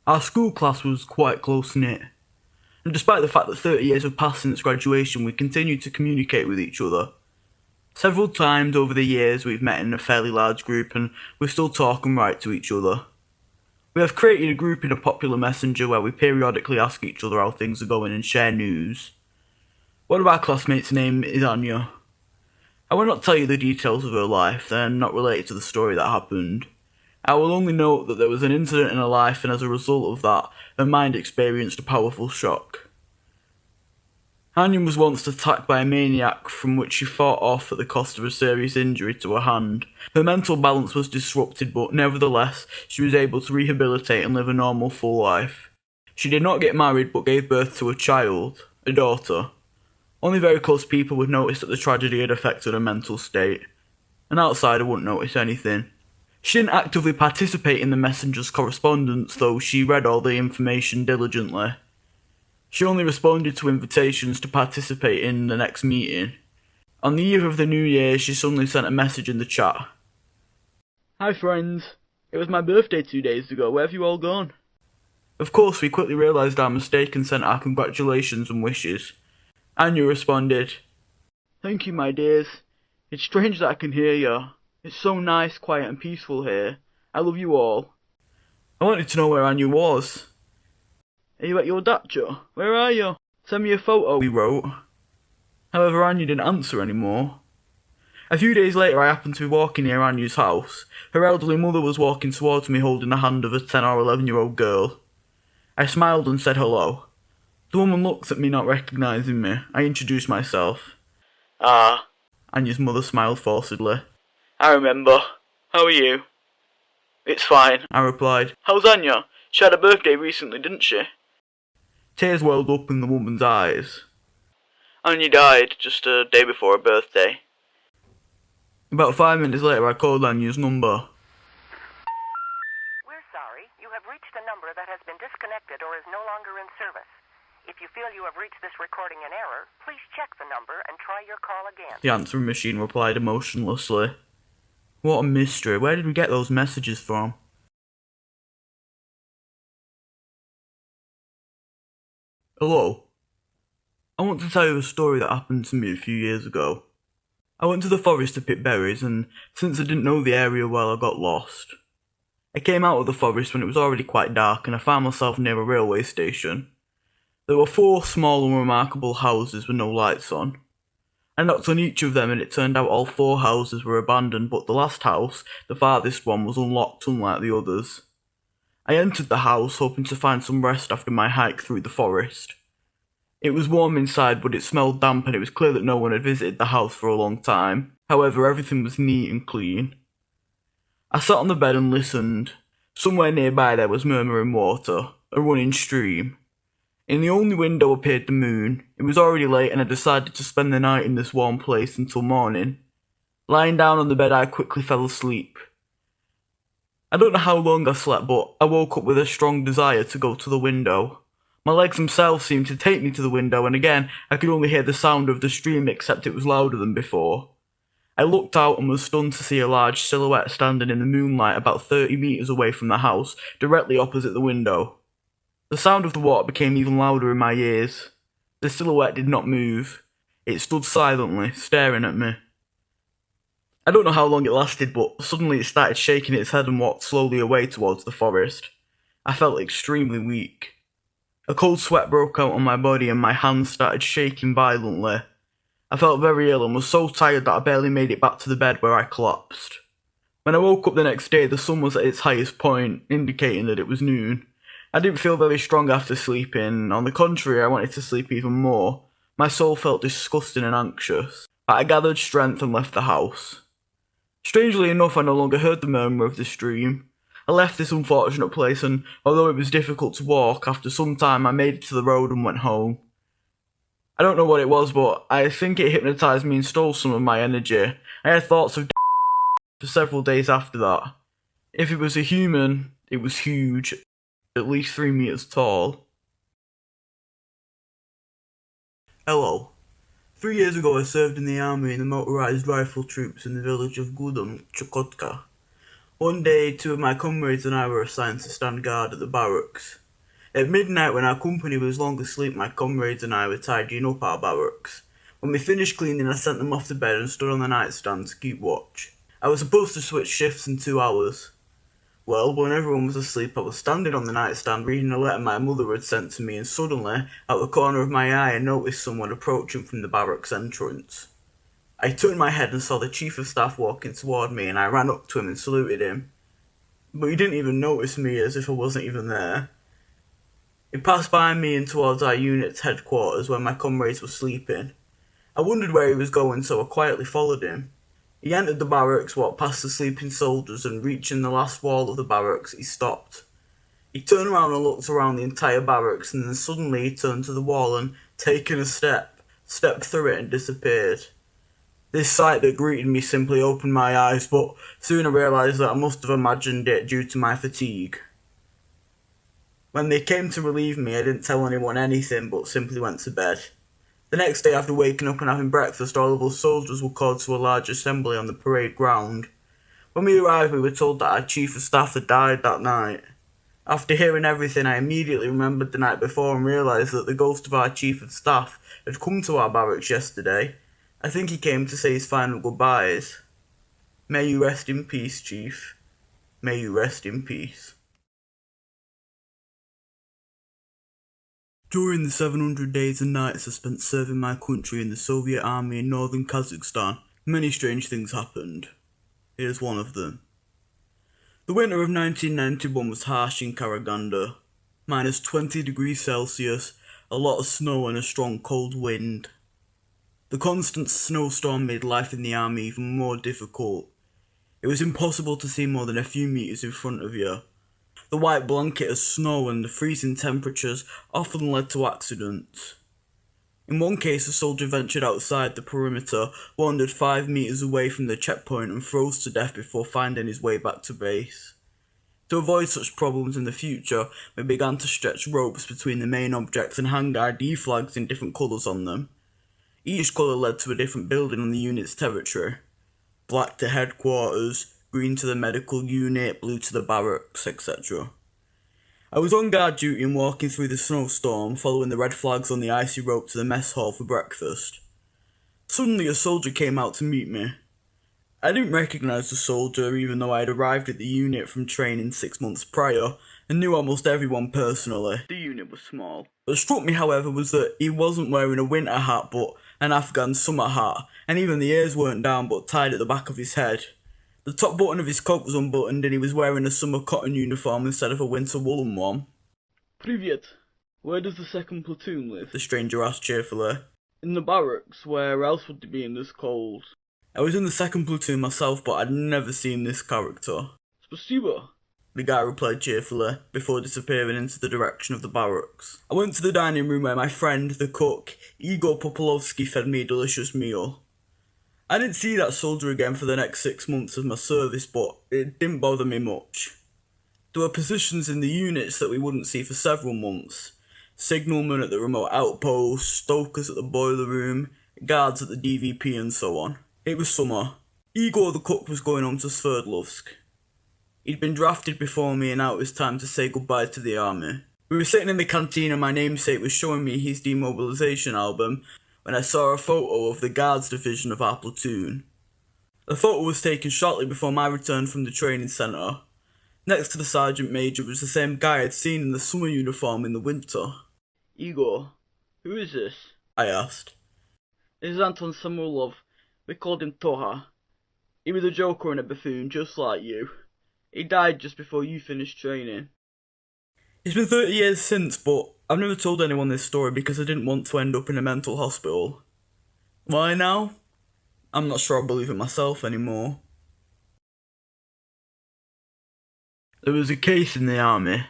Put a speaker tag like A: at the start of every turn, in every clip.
A: Our school class was quite close-knit, and despite the fact that 30 years have passed since graduation, we continued to communicate with each other. Several times over the years we've met in a fairly large group and we still talk and write to each other. We have created a group in a popular messenger where we periodically ask each other how things are going and share news. One of our classmates' name is Anya. I will not tell you the details of her life, they're not related to the story that happened. I will only note that there was an incident in her life and as a result of that, her mind experienced a powerful shock. Anya was once attacked by a maniac from which she fought off at the cost of a serious injury to her hand. Her mental balance was disrupted, but nevertheless, she was able to rehabilitate and live a normal full life. She did not get married but gave birth to a child, a daughter. Only very close people would notice that the tragedy had affected her mental state. An outsider wouldn't notice anything. She didn't actively participate in the messenger's correspondence, though she read all the information diligently. She only responded to invitations to participate in the next meeting. On the eve of the New Year, she suddenly sent a message in the chat. "Hi friends, it was my birthday 2 days ago, where have you all gone?" Of course, we quickly realised our mistake and sent our congratulations and wishes. Anya responded, "Thank you, my dears. It's strange that I can hear you. It's so nice, quiet and peaceful here. I love you all." I wanted to know where Anya was. "Are you at your dacha? Where are you? Send me a photo," we wrote. However, Anya didn't answer anymore. A few days later I happened to be walking near Anya's house. Her elderly mother was walking towards me holding the hand of a 10 or 11-year-old girl. I smiled and said hello. The woman looked at me, not recognising me. I introduced myself. "Ah," Anya's mother smiled forcedly. "I remember. How are you?" "It's fine," I replied. "How's Anya? She had a birthday recently, didn't she?" Tears welled up in the woman's eyes. "Anya died just a day before her birthday." About 5 minutes later I called Anya's number.
B: "We're sorry. You have reached a number that has been disconnected or is no longer in service. If you feel you have reached this recording in error, please check the number and try your call again."
A: The answering machine replied emotionlessly. What a mystery. Where did we get those messages from? Hello. I want to tell you a story that happened to me a few years ago. I went to the forest to pick berries, and since I didn't know the area well, I got lost. I came out of the forest when it was already quite dark, and I found myself near a railway station. There were 4 small unremarkable houses with no lights on. I knocked on each of them, and it turned out all 4 houses were abandoned, but the last house, the farthest one, was unlocked unlike the others. I entered the house, hoping to find some rest after my hike through the forest. It was warm inside, but it smelled damp and it was clear that no one had visited the house for a long time. However, everything was neat and clean. I sat on the bed and listened. Somewhere nearby there was murmuring water, a running stream. In the only window appeared the moon. It was already late and I decided to spend the night in this warm place until morning. Lying down on the bed I quickly fell asleep. I don't know how long I slept, but I woke up with a strong desire to go to the window. My legs themselves seemed to take me to the window, and again I could only hear the sound of the stream, except it was louder than before. I looked out and was stunned to see a large silhouette standing in the moonlight about 30 metres away from the house, directly opposite the window. The sound of the water became even louder in my ears. The silhouette did not move. It stood silently, staring at me. I don't know how long it lasted, but suddenly it started shaking its head and walked slowly away towards the forest. I felt extremely weak. A cold sweat broke out on my body and my hands started shaking violently. I felt very ill and was so tired that I barely made it back to the bed where I collapsed. When I woke up the next day, the sun was at its highest point, indicating that it was noon. I didn't feel very strong after sleeping. On the contrary, I wanted to sleep even more. My soul felt disgusting and anxious. But I gathered strength and left the house. Strangely enough, I no longer heard the murmur of the stream. I left this unfortunate place, and although it was difficult to walk, after some time I made it to the road and went home. I don't know what it was, but I think it hypnotised me and stole some of my energy. I had thoughts of for several days after that. If it was a human, it was huge, at least 3 meters tall. Hello. 3 years ago I served in the army in the motorised rifle troops in the village of Gudum, Chukotka. One day, two of my comrades and I were assigned to stand guard at the barracks. At midnight, when our company was long asleep, my comrades and I were tidying up our barracks. When we finished cleaning, I sent them off to bed and stood on the nightstand to keep watch. I was supposed to switch shifts in 2 hours. Well, when everyone was asleep, I was standing on the nightstand reading a letter my mother had sent to me, and suddenly, out the corner of my eye, I noticed someone approaching from the barracks entrance. I turned my head and saw the Chief of Staff walking toward me, and I ran up to him and saluted him. But he didn't even notice me, as if I wasn't even there. He passed by me and towards our unit's headquarters where my comrades were sleeping. I wondered where he was going, so I quietly followed him. He entered the barracks, walked past the sleeping soldiers, and reaching the last wall of the barracks, he stopped. He turned around and looked around the entire barracks, and then suddenly he turned to the wall and, taking a step, stepped through it and disappeared. This sight that greeted me simply opened my eyes, but soon I realised that I must have imagined it due to my fatigue. When they came to relieve me, I didn't tell anyone anything, but simply went to bed. The next day, after waking up and having breakfast, all of us soldiers were called to a large assembly on the parade ground. When we arrived, we were told that our Chief of Staff had died that night. After hearing everything, I immediately remembered the night before and realised that the ghost of our Chief of Staff had come to our barracks yesterday. I think he came to say his final goodbyes. May you rest in peace, Chief. May you rest in peace. During the 700 days and nights I spent serving my country in the Soviet army in northern Kazakhstan, many strange things happened. Here's one of them. The winter of 1991 was harsh in Karaganda. Minus 20 degrees Celsius, a lot of snow and a strong cold wind. The constant snowstorm made life in the army even more difficult. It was impossible to see more than a few meters in front of you. The white blanket of snow and the freezing temperatures often led to accidents. In one case, a soldier ventured outside the perimeter, wandered 5 meters away from the checkpoint and froze to death before finding his way back to base. To avoid such problems in the future, we began to stretch ropes between the main objects and hang ID flags in different colours on them. Each colour led to a different building on the unit's territory. Black to headquarters, green to the medical unit, blue to the barracks, etc. I was on guard duty and walking through the snowstorm, following the red flags on the icy rope to the mess hall for breakfast. Suddenly a soldier came out to meet me. I didn't recognise the soldier, even though I had arrived at the unit from training 6 months prior, and knew almost everyone personally. The unit was small. What struck me, however, was that he wasn't wearing a winter hat but an Afghan summer hat, and even the ears weren't down but tied at the back of his head. The top button of his coat was unbuttoned and he was wearing a summer cotton uniform instead of a winter woolen one. "Privyet. Where does the second platoon live?" the stranger asked cheerfully. "In the barracks. Where else would they be in this cold?" I was in the second platoon myself, but I'd never seen this character. "Spasibо," the guy replied cheerfully, before disappearing into the direction of the barracks. I went to the dining room where my friend, the cook, Igor Popolovsky, fed me a delicious meal. I didn't see that soldier again for the next 6 months of my service, but it didn't bother me much. There were positions in the units that we wouldn't see for several months. Signalmen at the remote outpost, stokers at the boiler room, guards at the DVP and so on. It was summer. Igor the cook was going on to Sverdlovsk. He'd been drafted before me and now it was time to say goodbye to the army. We were sitting in the canteen and my namesake was showing me his demobilisation album when I saw a photo of the guards division of our platoon. The photo was taken shortly before my return from the training centre. Next to the sergeant major was the same guy I'd seen in the summer uniform in the winter. "Igor, who is this?" I asked. "This is Anton Samulov. We called him Toha. He was a joker and a buffoon, just like you. He died just before you finished training." It's been 30 years since, but I've never told anyone this story because I didn't want to end up in a mental hospital. Why now? I'm not sure I believe it myself anymore. There was a case in the army.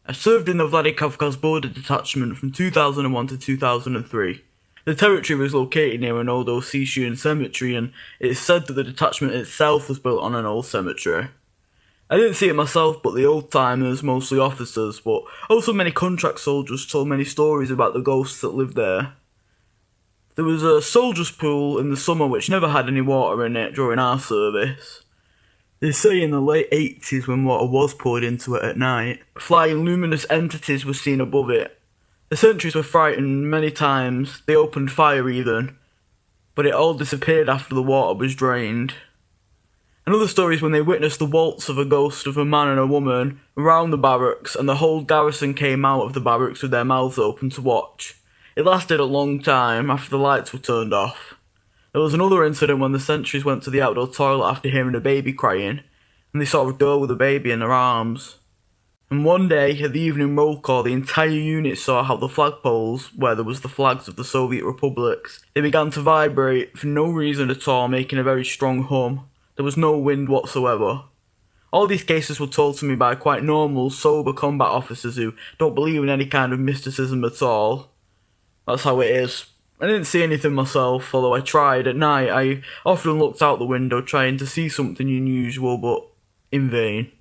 A: I served in the Vladikavkaz border detachment from 2001 to 2003. The territory was located near an old Ossetian cemetery, and it is said that the detachment itself was built on an old cemetery. I didn't see it myself, but the old-timers, mostly officers, but also many contract soldiers, told many stories about the ghosts that lived there. There was a soldier's pool in the summer which never had any water in it during our service. They say in the late 80s, when water was poured into it at night, flying luminous entities were seen above it. The sentries were frightened many times, they opened fire even, but it all disappeared after the water was drained. Another story is when they witnessed the waltz of a ghost of a man and a woman around the barracks, and the whole garrison came out of the barracks with their mouths open to watch. It lasted a long time after the lights were turned off. There was another incident when the sentries went to the outdoor toilet after hearing a baby crying, and they saw a girl with a baby in her arms. And one day, at the evening roll call, the entire unit saw how the flagpoles, where there was the flags of the Soviet republics, they began to vibrate for no reason at all, making a very strong hum. There was no wind whatsoever. All these cases were told to me by quite normal, sober combat officers who don't believe in any kind of mysticism at all. That's how it is. I didn't see anything myself, although I tried. At night, I often looked out the window trying to see something unusual, but in vain.